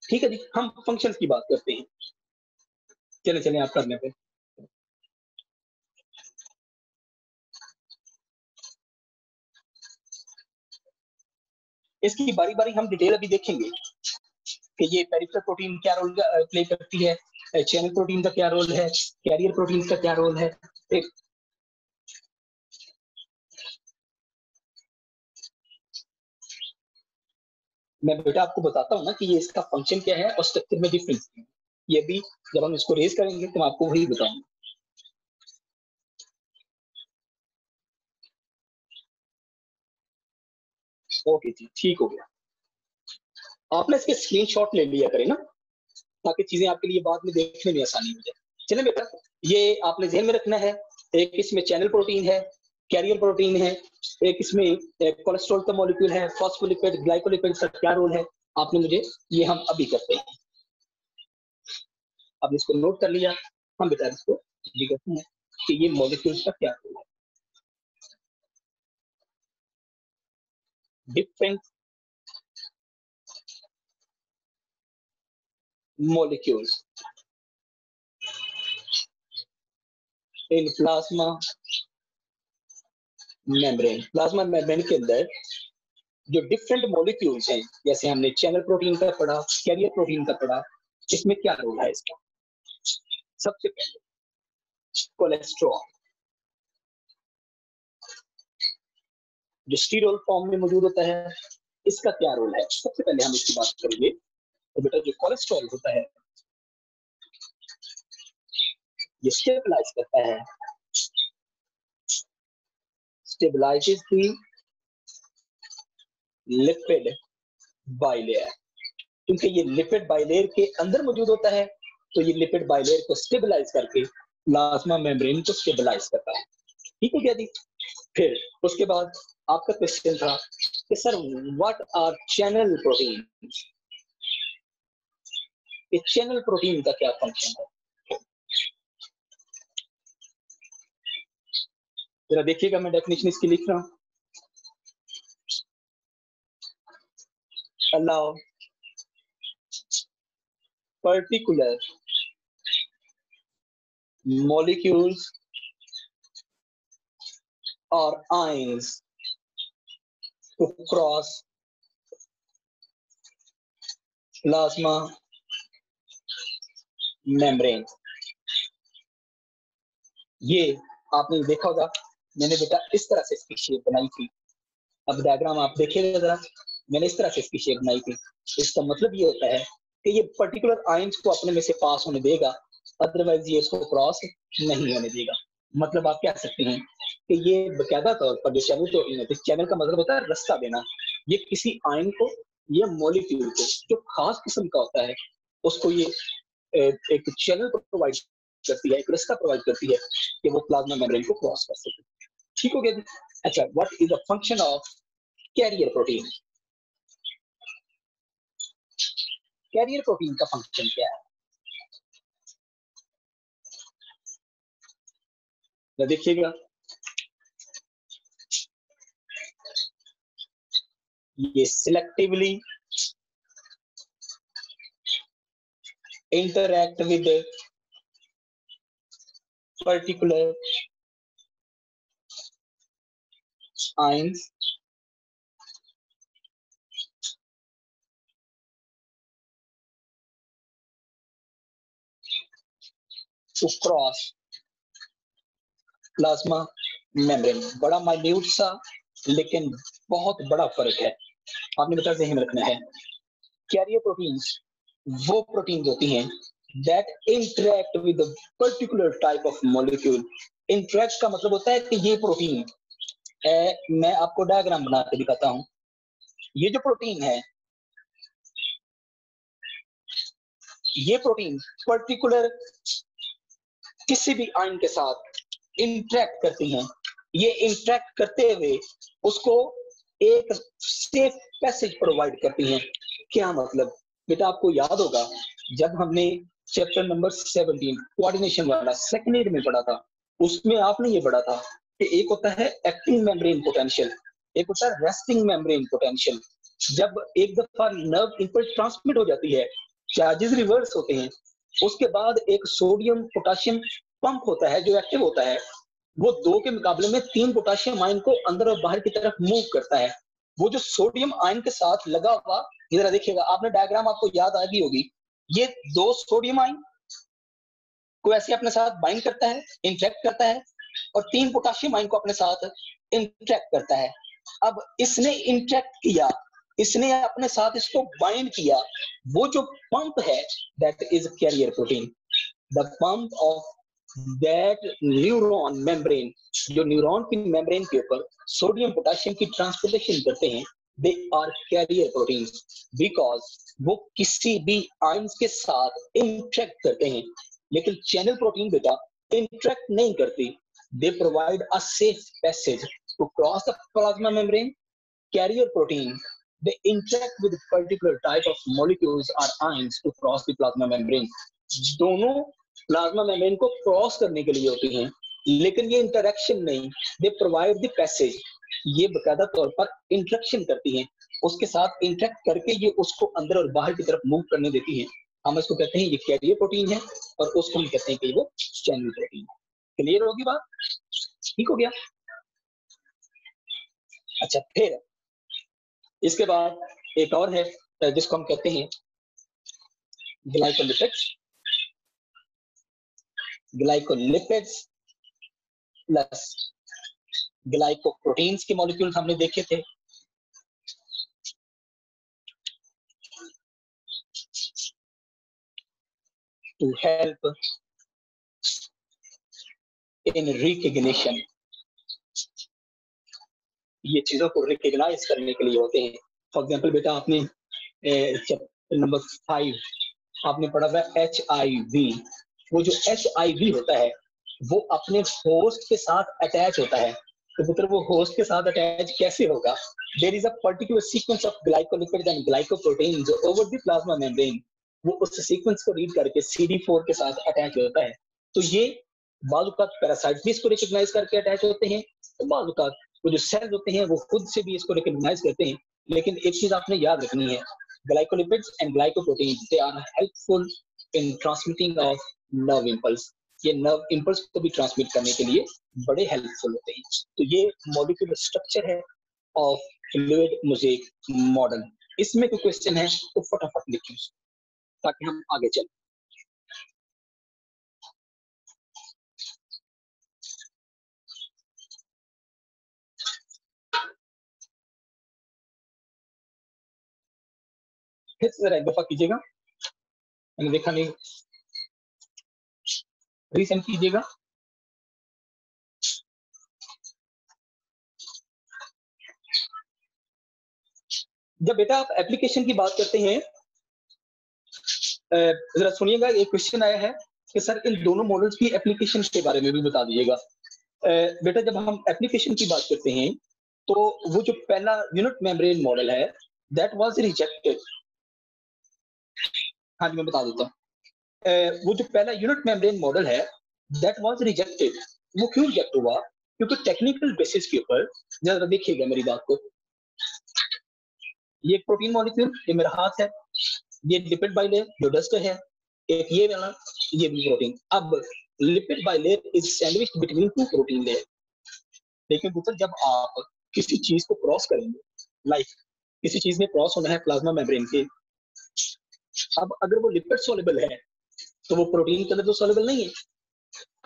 ठीक है जी, हम फंक्शंस की बात करते हैं। चलें आप करने पे। इसकी बारी-बारी हम डिटेल अभी देखेंगे कि ये पेरिफेरल प्रोटीन क्या रोल प्ले करती है, चैनल प्रोटीन का क्या रोल है, कैरियर प्रोटीन का क्या रोल है। एक मैं बेटा आपको बताता हूँ ना कि ये इसका फंक्शन क्या है और स्ट्रक्चर में डिफरेंस क्या है। ये भी जब हम इसको रेज़ करेंगे तो मैं आपको वही बताऊँगा। ओके जी, ठीक हो गया। आप ना इसके स्क्रीनशॉट ले लिया करें ना, ताकि चीज़ें आपके लिए बाद में देखने में आसानी हो जाए। चलें बेटा, ये आपने ज़हन में रखना है, एक इसमें चैनल प्रोटीन है, कैरियर प्रोटीन है, एक इसमें कोलेस्ट्रॉल का मॉलिक्यूल है, फॉस्फोलिपिड, ग्लाइकोलिपिड का क्या रोल है, आपने मुझे ये हम अभी करते हैं। आपने इसको नोट कर लिया, हम बेटा इसको ये करते हैं कि ये मॉलिक्यूल्स का क्या रोल है। Different molecules in plasma membrane। Plasma membrane के अंदर जो डिफरेंट मॉलिक्यूल्स हैं, जैसे हमने चैनल प्रोटीन का पढ़ा, कैरियर प्रोटीन का पढ़ा, इसमें क्या रोल है इसका? सबसे पहले कोलेस्ट्रॉल, जो स्टीरोल फॉर्म में मौजूद होता है, इसका क्या रोल है? सबसे पहले हम इसकी बात करेंगे। तो बेटा जो कोलेस्ट्रॉल होता है, ये स्टेबलाइज करता है, स्टेबलाइजेस द लिपिड बाइलेयर। क्योंकि ये लिपिड बाइलेयर के अंदर मौजूद होता है, तो ये लिपिड बाइलेयर को स्टेबलाइज करके प्लाज्मा मेम्ब्रेन को स्टेबलाइज करता है। ठीक है क्या जी? फिर उसके बाद आपका क्वेश्चन था कि sir what our channel protein? ये चैनल प्रोटीन का क्या फंक्शन है? जरा देखिएगा, मैं डेफिनेशन इसकी लिख रहा हूँ। Allow particular molecules or ions to cross plasma membrane। ये आपने देखा होगा, मैंने बेटा इस तरह से इसकी शेप बनाई थी। अब डायग्राम आप देखिएगा जरा, मैंने इस तरह से इसकी शेप बनाई थी। इसका मतलब ये होता है कि ये पर्टिकुलर आयंस को अपने में से पास होने देगा, अदरवाइज ये इसको क्रॉस नहीं होने देगा। मतलब आप कह सकते हैं कि ये बकायदा तौर पर जो चैनल प्रोटीन है, चैनल का मतलब होता है रास्ता देना। ये किसी आयन को या मॉलिक्यूल को जो खास किस्म का होता है, उसको ये एक चैनल प्रोवाइड करती है, एक रास्ता प्रोवाइड करती है कि वो प्लाज्मा मेम्ब्रेन को क्रॉस कर सके। ठीक हो गया जी? अच्छा, what is the function of carrier protein? Carrier protein का फंक्शन क्या है? तो देखिएगा, ये selectively interact with a particular ions to cross plasma membrane. बड़ा माइन्यूट सा लेकिन बहुत बड़ा फर्क है, आपने बेटा ध्यान रखना है। कैरियर प्रोटीन्स वो प्रोटीन होती हैं that interact with a particular type of molecule। interact का मतलब होता है कि ये प्रोटीन, मैं आपको डायग्राम बना के दिखाता हूं। ये जो प्रोटीन है, ये प्रोटीन पर्टिकुलर किसी भी आयन के साथ इंटरेक्ट करती हैं। ये इंटरेक्ट करते हुए उसको एक सेफ पैसेज प्रोवाइड करती हैं। क्या मतलब? बेटा आपको याद होगा जब हमने चैप्टर नंबर 17 कोऑर्डिनेशन वाला सेकंड ईयर में पढ़ा था, उसमें आपने ये पढ़ा था कि एक होता है एक्टिंग मेम्ब्रेन पोटेंशियल, एक होता है रेस्टिंग मेम्ब्रेन पोटेंशियल। जब एक दफा नर्व इम्पल्स ट्रांसमिट हो जाती है, चार्जेस रिवर्स होते हैं, उसके बाद एक सोडियम पोटेशियम पंप होता है जो एक्टिव होता है, वो 2 के मुकाबले में 3 पोटेशियम आयन को अंदर और बाहर की तरफ मूव करता है। वो जो सोडियम आयन के साथ लगा हुआ, इधर देखिएगा, आपने डायग्राम आपको याद आ गई होगी, ये 2 सोडियम आयन को ऐसे अपने साथ बाइंड करता है, इंटरेक्ट करता है, और 3 पोटेशियम आयन को अपने साथ इंटरेक्ट करता है। अब इसने इंटरेक्ट किया, इसने अपने साथ इसको बाइंड किया, वो जो पंप है that is carrier protein. The pump of that neuron membrane, जो न्यूरॉन की मेम्ब्रेन के ऊपर सोडियम पोटेशियम की ट्रांसपोर्टेशन करते हैं, they are carrier protein, because वो किसी भी आयंस के साथ इंटरेक्ट करते हैं। लेकिन चैनल प्रोटीन बेटा इंटरेक्ट नहीं करती, they provide a safe passage to cross the plasma membrane. Carrier protein, they interact with particular type of molecules or ions to cross the plasma membrane. दोनों plasma membrane को cross करने के लिए होती हैं, लेकिन ये इंटरेक्शन नहीं, दे प्रोवाइड द पैसेज, ये बकायदा तौर पर इंटरेक्शन करती हैं, उसके साथ इंटरेक्ट करके ये उसको अंदर और बाहर की तरफ मूव करने देती हैं। हम इसको कहते हैं ये कैरियर प्रोटीन है, और उसको हम कहते हैं कि वो चैनल प्रोटीन है। क्लियर होगी बात? ठीक हो गया? अच्छा, फिर इसके बाद एक और है जिसको हम कहते हैं ग्लाइकोलिपिड्स। ग्लाइकोलिपिड्स प्लस ग्लाइकोप्रोटीन्स के मॉलिक्यूल्स हमने देखे थे। टू हेल्प इन रिकग्निशन, ये चीजों को रिकग्नाइज करने के लिए होते हैं। फॉर एग्जाम्पल बेटा आपने चैप्टर नंबर 5 आपने पढ़ा था HIV। वो जो HIV होता है वो अपने होस्ट के साथ अटैच होता है, तो पुत्र वो होस्ट के साथ अटैच कैसे होगा? There is a particular sequence of glycolipids and glycoproteins over the plasma membrane, वो उस सीक्वेंस को रीड करके CD4 के साथ अटैच होता है। तो ये बाजुका पैरासाइट भी इसको रिकग्नाइज करके अटैच होते हैं, तो बाजुका वो जो सेल्स होते हैं वो खुद से भी इसको रिकग्नाइज करते हैं। लेकिन एक चीज आपने याद रखनी है, glycolipids and glycoproteins they are helpful in transmitting of nerve impulse, ये नर्व इंपल्स को भी ट्रांसमिट करने के लिए बड़े हेल्पफुल होते हैं। तो ये मॉलिक्यूलर स्ट्रक्चर है ऑफ फ्लूइड मोज़ेक मॉडल। इसमें कोई क्वेश्चन है तो फटाफट लिखिए ताकि हम आगे चलें। फिर जरा एक दफा कीजिएगा, मैंने देखा नहीं, रीसेंड कीजिएगा। जब बेटा आप एप्लीकेशन की बात करते हैं, जरा सुनिएगा, एक क्वेश्चन आया है कि सर इन दोनों मॉडल्स की एप्लीकेशन के बारे में भी बता दीजिएगा। बेटा जब हम एप्लीकेशन की बात करते हैं तो वो जो पहला यूनिट मेम्ब्रेन मॉडल है दैट वाज रिजेक्टेड। हाँ जी मैं बता देता हूँ, वो जो पहला यूनिट मेम्ब्रेन मॉडल है दैट वाज रिजेक्टेड। वो क्यों रिजेक्ट हुआ? क्योंकि टेक्निकल बेसिस के ऊपर, जरा देखिएगा मेरी बात को, ये प्रोटीन मॉलिक्यूल, ये मेरा हाथ है, ये लिपिड बाइलेयर जो डस्ट है, एक ये वाला, ये भी प्रोटीन। अब lipid bilayer is sandwiched between two protein layer. लेकिन पुत्र जब आप किसी चीज को क्रॉस करेंगे, लाइक किसी चीज में क्रॉस होना है प्लाज्मा मेम्ब्रेन के, अब अगर वो लिपिड सोल्युबल है तो वो प्रोटीन के अंदर तो सोल्युबल नहीं है,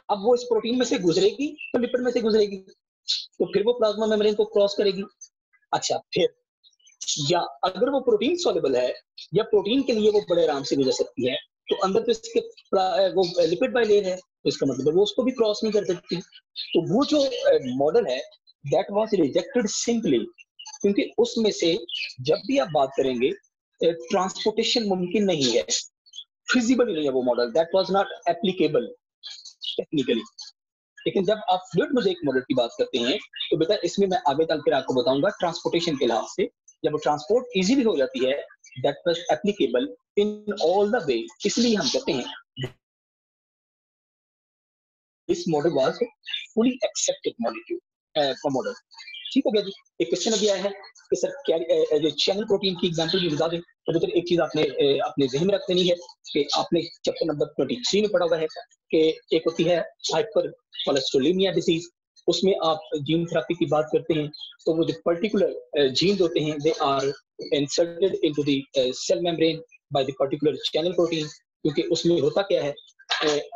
अब वो इस प्रोटीन में से गुजरेगी तो लिपिड में से गुजरेगी, तो फिर वो प्लाज्मा मेम्ब्रेन को क्रॉस करेगी। अच्छा, फिर या अगर वो प्रोटीन सोल्युबल है या प्रोटीन के लिए वो बड़े आराम से गुजर सकती है, तो अंदर तो इसके वो लिपिड बाइलेयर है, तो इसका मतलब वो उसको भी क्रॉस नहीं कर सकती। तो वो जो मॉडल है दैट वाज रिजेक्टेड सिंपली क्योंकि उसमें से जब भी आप बात करेंगे ट्रांसपोर्टेशन मुमकिन नहीं है, फिजिबल नहीं है वो model, that was not applicable technically. लेकिन जब आप फ्लूइड मोज़ेक मॉडल की बात करते हैं तो बेटा इसमें मैं आगे चलकर आपको बताऊंगा ट्रांसपोर्टेशन के लिहाज से, जब वो ट्रांसपोर्ट इजीली हो जाती है that was applicable in all the way, इसलिए हम कहते हैं this model was fully accepted model. ठीक हो गया जी। एक क्वेश्चन अभी आया है कि सर क्या जो चैनल प्रोटीन की एग्जांपल भी बता दें। तो फिर एक चीज आपने अपने जहन में रख लेनी है कि आपने चैप्टर नंबर 23 में पढ़ा हुआ है कि एक होती है हाइपर कोलेस्ट्रोलिमिया डिसीज, उसमें आप जीन थेरेपी की बात करते हैं तो वो जो पर्टिकुलर जीन होते हैं they are inserted into the cell membrane by the particular channel protein, क्योंकि उसमें होता क्या है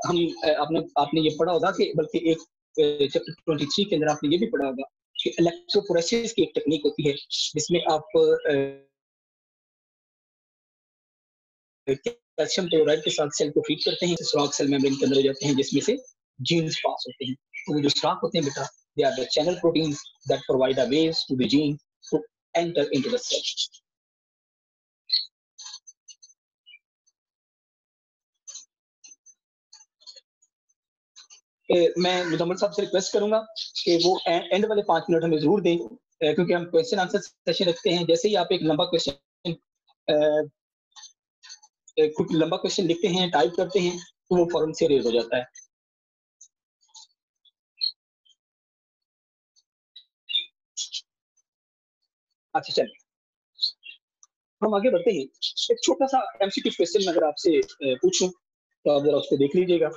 हम आपने ये पढ़ा होगा कि बल्कि एक चैप्टर 23 के अंदर आपने ये भी पढ़ा होगा कि इलेक्ट्रोफोरेसिस की एक टेक्निक होती है जिसमें आप कैल्शियम क्लोराइड के साथ सेल को ट्रीट करते हैं, सुराख सेल मेम्ब्रेन के अंदर हो जाते हैं जिसमें से जीन्स पास होते हैं। तो वो जो सुराख होते हैं बेटा, they are the channel proteins that provide a way to the gene to enter into the cell. मैं मुजम्मल साहब से रिक्वेस्ट करूंगा कि वो एंड वाले 5 मिनट हमें जरूर दें, क्योंकि हम क्वेश्चन आंसर सेशन रखते हैं। जैसे ही आप एक लंबा क्वेश्चन कुछ लंबा क्वेश्चन लिखते हैं, टाइप करते हैं, तो वो फौरन से रेज हो जाता है। अच्छा चलिए हम आगे बढ़ते हैं। एक छोटा सा एमसीक्यू क्वेश्चन अगर आपसे पूछूं तो आप जरा उसको देख लीजिएगा।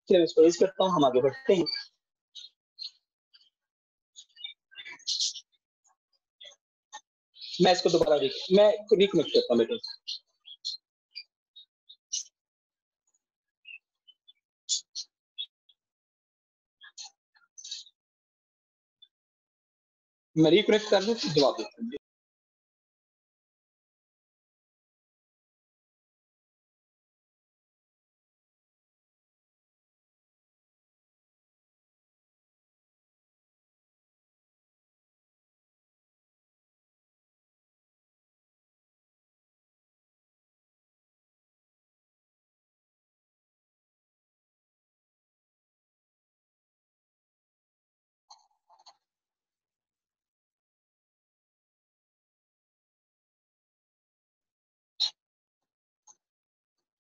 चलिए इसको रेज करता हूँ, हम आगे बढ़ते हैं। मैं इसको दोबारा मैं रिकनेक्ट करता हूँ बेटा। मैं रिकनेक्ट कर दूं फिर जवाब देता हूँ।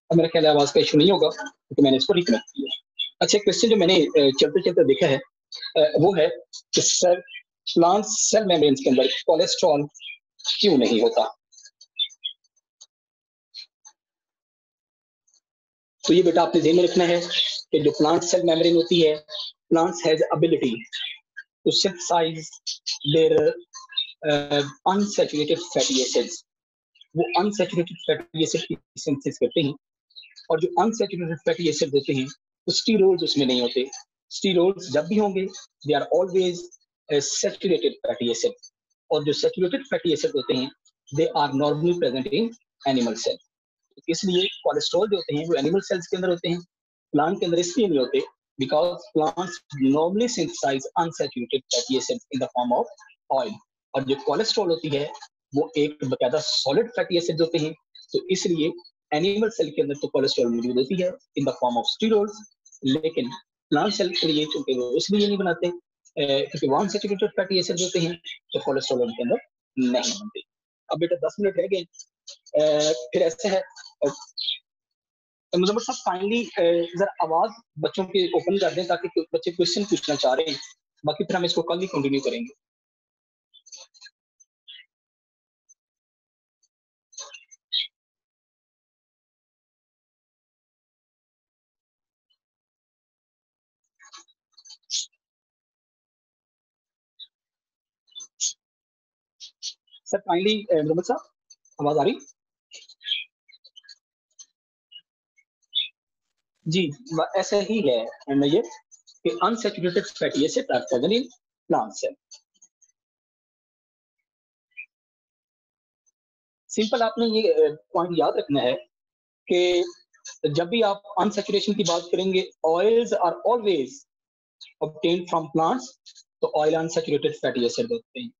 अब मेरा ख्याल है आवाज का इशू नहीं होगा क्योंकि मैंने इसको रिकनेक्ट किया। अच्छा क्वेश्चन जो मैंने चलते चलते देखा है वो है कि सर प्लांट सेल मेम्ब्रेन के अंदर कोलेस्ट्रॉल क्यों नहीं होता। तो ये बेटा आपने ध्यान में रखना है कि जो प्लांट सेल मेम्ब्रेन होती है, plants has ability to synthesise their unsaturated fatty acids. वो अनसैचुरेटेड फैटी एसिड की सिंथेसिस करते हैं, और जो अनसैचुरेटेड फैटी एसिड होते हैं तो स्टीरोल्स उसमें नहीं होते। स्टीरोल्स जब भी होंगे they are always saturated fatty acid, और जो सैचुरेटेड फैटी एसिड होते हैं they are normally present in animal cell. इसलिए कोलेस्ट्रॉल जो होते हैं वो एनिमल सेल्स के अंदर होते हैं, प्लांट के अंदर इसलिए नहीं होते because plants normally synthesise unsaturated fatty acid in the form of oil. और जो कोलेस्ट्रॉल होती है वो एक बकायदा सॉलिड फैटी एसिड होते हैं, तो इसलिए एनिमल सेल के अंदर तो कोलेस्ट्रॉल मौजूद होती है इन द फॉर्म ऑफ स्टीरोल्स, लेकिन प्लांट सेल के लिए चूंकि वो इसलिए नहीं बनाते क्योंकि वो अनसैचुरेटेड फैटी एसिड होते हैं, तो कोलेस्ट्रॉल उनके अंदर नहीं बनते। अब बेटा 10 मिनट रह गए, फिर ऐसा है मुजम्मल साहब फाइनली जरा आवाज बच्चों के ओपन कर दें ताकि बच्चे क्वेश्चन पूछना चाह रहे हैं, बाकी फिर हम इसको कल ही कंटिन्यू करेंगे। सर फाइनली मुजम्मल साहब आवाज आ रही? जी, ऐसा ही है ये कि unsaturated fatty acid are present in plant cell. Simple आपने ये पॉइंट याद रखना है कि जब भी आप अनसैचुरेशन की बात करेंगे, oils are always obtained from plants, तो ऑयल अनसैचुरेटेड फैटी एसिड होते हैं।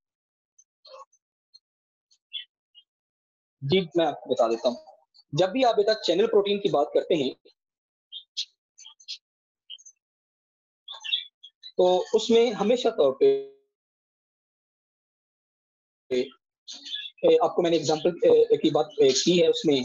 जी, मैं आपको बता देता हूँ। जब भी आप बेटा चैनल प्रोटीन की बात करते हैं, तो उसमें हमेशा तौर पे आपको मैंने एग्जांपल की बात की है उसमें।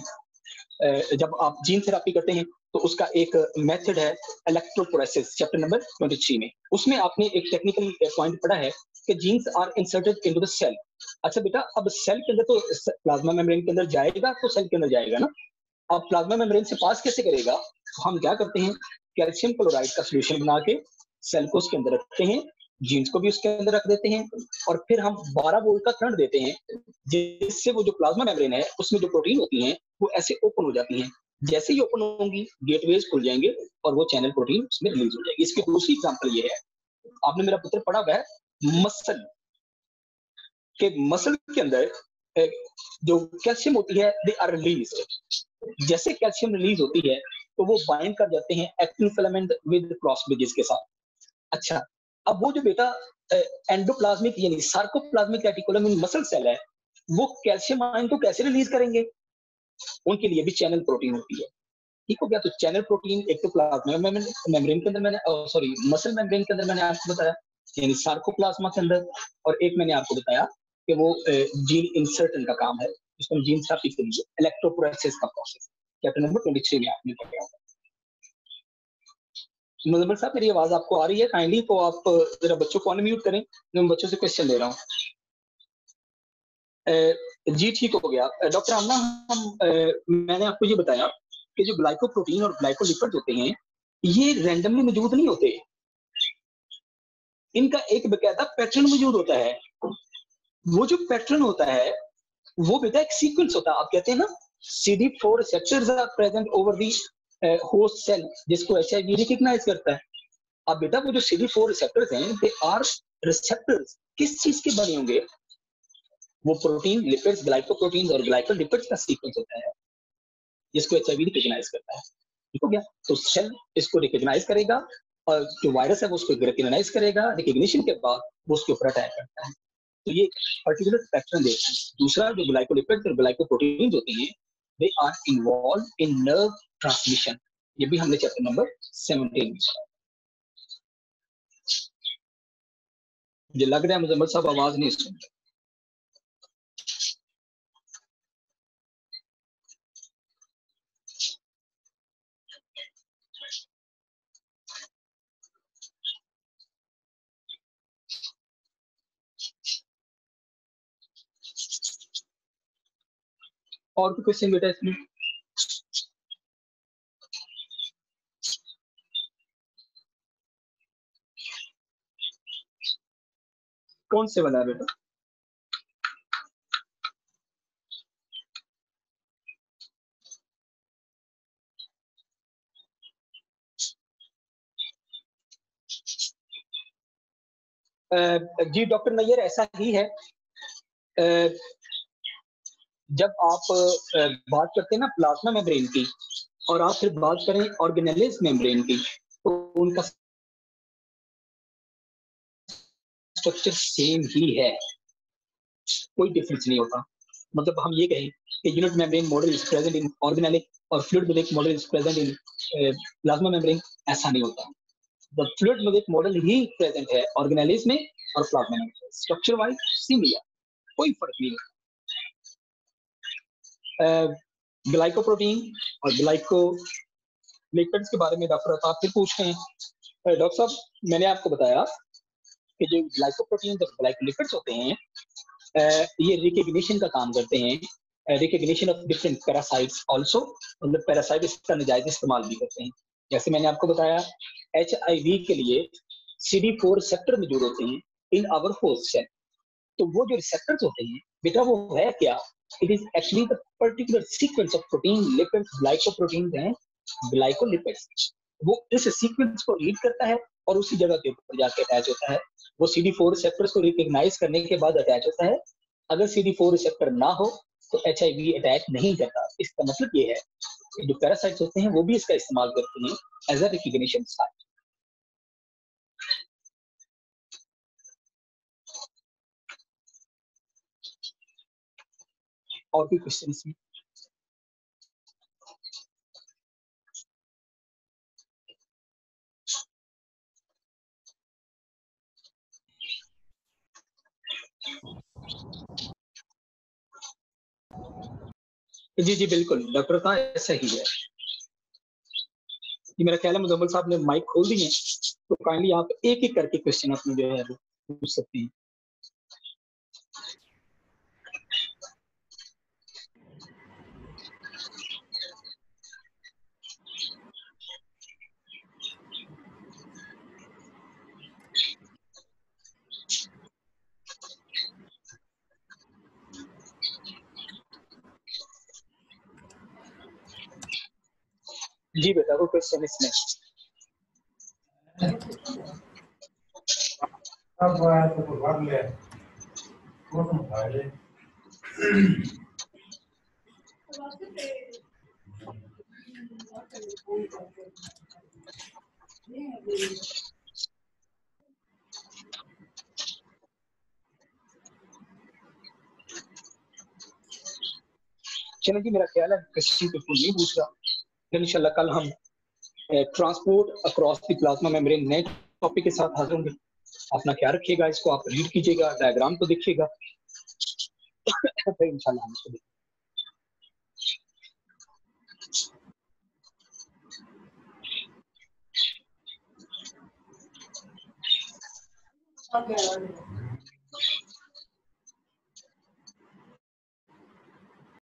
जब आप जीन थेरेपी करते हैं तो उसका एक मेथड है इलेक्ट्रोपोरेसिस, चैप्टर नंबर 23 में। उसमें आपने एक टेक्निकल पॉइंट पढ़ा है कि genes are inserted into the cell. अच्छा बेटा, अब सेल के अंदर तो प्लाज्मा मेम्ब्रेन के अंदर जाएगा तो सेल के अंदर जाएगा ना। अब प्लाज्मा मेम्ब्रेन से पास कैसे करेगा? तो हम क्या करते हैं, कैल्शियम क्लोराइड का सॉल्यूशन बना के सेल को उसके अंदर रखते हैं, जीन्स को भी उसके अंदर रख देते हैं, और फिर हम 12 वोल्ट का करंट देते हैं, जिससे वो जो प्लाज्मा मेम्ब्रेन है उसमें जो प्रोटीन होती हैं वो ऐसे ओपन हो जाती हैं। जैसे ही ओपन होंगी, गेटवेज खुल जाएंगे और वो चैनल प्रोटीन उसमें रिलीज हो जाएगी। इसकी दूसरी एग्जांपल ये है, आपने मेरा पुत्र पढ़ा हुआ है मसल के, मसल के अंदर जो कैल्शियम होती है दे आर रिलीज। जैसे कैल्शियम रिलीज होती है तो वो बाइंड कर जाते हैं actin filament with cross bridges के साथ। अच्छा, अब वो जो बेटा एंडोप्लाज्मिक यानी सार्कोप्लाज्मिक रेटिकुलम इन मसल सेल है, वो कैल्शियम आयन को कैसे रिलीज करेंगे? उनके लिए भी चैनल प्रोटीन होती है। ठीक हो गया। तो चैनल प्रोटीन एक तो प्लाज्मा मेम्ब्रेन के अंदर मैंने, सॉरी, मसल मेम्ब्रेन के अंदर मैंने आपको बताया, यानी सार्कोप्लाज्मा के अंदर, और एक मैंने आपको बताया कि वो जीन इंसर्टन का काम है, जिसको हम जीन थेरेपी के लिए इलेक्ट्रोपोरेसिस का प्रोसेस, चैप्टर नंबर 23 में आपने पढ़ा होगा। मुजम्मिल साहब, मेरी आवाज आपको आ रही है? काइंडली तो आप जरा बच्चों को अनम्यूट करें, मैं बच्चों से क्वेश्चन ले रहा हूँ। जी ठीक हो गया। डॉक्टर आमना, मैंने आपको ये बताया कि जो ग्लाइकोप्रोटीन और ग्लाइकोलिपिड होते हैं, ये रैंडमली मौजूद नहीं होते, इनका एक बकायदा पैटर्न मौजूद होता है। वो जो पैटर्न होता है वो बेटा एक सीक्वेंस होता है। आप कहते हैं ना, CD4 receptors are present over the host cell, जिसको HIV रिकॉग्नाइज करता है। अब बेटा वो जो CD4 रिसेप्टर्स हैं, दे आर रिसेप्टर्स किस चीज के बने होंगे? वो प्रोटीन, लिपिड्स, ग्लाइकोप्रोटीन और ग्लाइकोलिपिड्स का सीक्वेंस होता है, जिसको HIV रिकॉग्नाइज करता है। ठीक हो गया। तो सेल इसको रिकॉग्नाइज करेगा, और जो वायरस है वो उसको रिकॉग्नाइज करेगा, रिकॉग्निशन के बाद वो उसके ऊपर अटैक करता है। तो ये पर्टिकुलर पैटर्न देता है। दूसरा, जो ग्लाइकोलिपिड्स और ग्लाइकोप्रोटीन होते हैं, they are involved in nerve transmission. ये भी हमने चैप्टर नंबर 17 में पढ़ा। मुझे लग रहा है मुजम्मिल साहब आवाज नहीं सुन रहे। और भी क्वेश्चन बेटा इसमें? कौन से वाला बेटा? जी डॉक्टर नैयर, ऐसा ही है। जब आप बात करते हैं ना प्लाज्मा मेम्ब्रेन की, और आप फिर बात करें ऑर्गेनेलिस मेम्ब्रेन की, तो उनका स्ट्रक्चर सेम ही है, कोई डिफरेंस नहीं होता। मतलब हम ये कहें कि unit membrane model is present in organelles और fluid membrane model is present in plasma membrane, ऐसा नहीं होता। द फ्लूइड मेम्ब्रेन मॉडल ही प्रेजेंट है ऑर्गेनेलिस में और plasma membrane, structure wise similar, कोई फर्क नहीं होता। ग्लाइकोप्रोटीन और ग्लाइकोलिपिड्स के बारे में डॉक्टर आप फिर पूछते हैं। डॉक्टर साहब, मैंने आपको बताया कि जो ग्लाइकोप्रोटीन और ग्लाइकोलिपिड्स होते हैं, ये रिकग्निशन का काम करते हैं, recognition of different parasites also, मतलब पैरासाइट इसका नाजायज इस्तेमाल भी करते हैं। जैसे मैंने आपको बताया, HIV के लिए CD4 रिसेप्टर मौजूद होते हैं इन आवर होस्ट सेल। तो वो जो रिसेप्टर्स होते हैं बेटा, वो है क्या? It is actually the particular sequence of protein, lipids, glycoprotein हैं ग्लाइकोलिपिड्स, वो इस सीक्वेंस को रीड करता है और उसी जगह के ऊपर जाके अटैच होता है। वो CD4 रिसेप्टर्स को रिकॉग्नाइज करने के बाद अटैच होता है। अगर CD4 रिसेप्टर ना हो तो HIV अटैक नहीं करता। इसका मतलब ये है कि जो पैरासाइट्स होते हैं वो भी इसका इस्तेमाल करते हैं एज अ रिकॉग्निशन साइट। और भी क्वेश्चन इसमें? जी जी बिल्कुल डॉक्टर का ऐसा ही है। जी मेरा ख्याल है मुजम्मल साहब ने माइक खोल दी है, तो काइंडली आप एक एक करके क्वेश्चन अपने जो है वो पूछ सकते हैं। जी बेटा वो क्वेश्चन इसमें चलो जी, मेरा ख्याल है क्वेश्चन को नहीं पूछ रहा। फिर इंशाल्लाह कल हम transport across the plasma membrane नए टॉपिक के साथ हाजिर होंगे। अपना ख्याल रखिएगा, इसको आप रीड कीजिएगा, डायग्राम को देखिएगा। फिर इंशाल्लाह हम इसको Okay.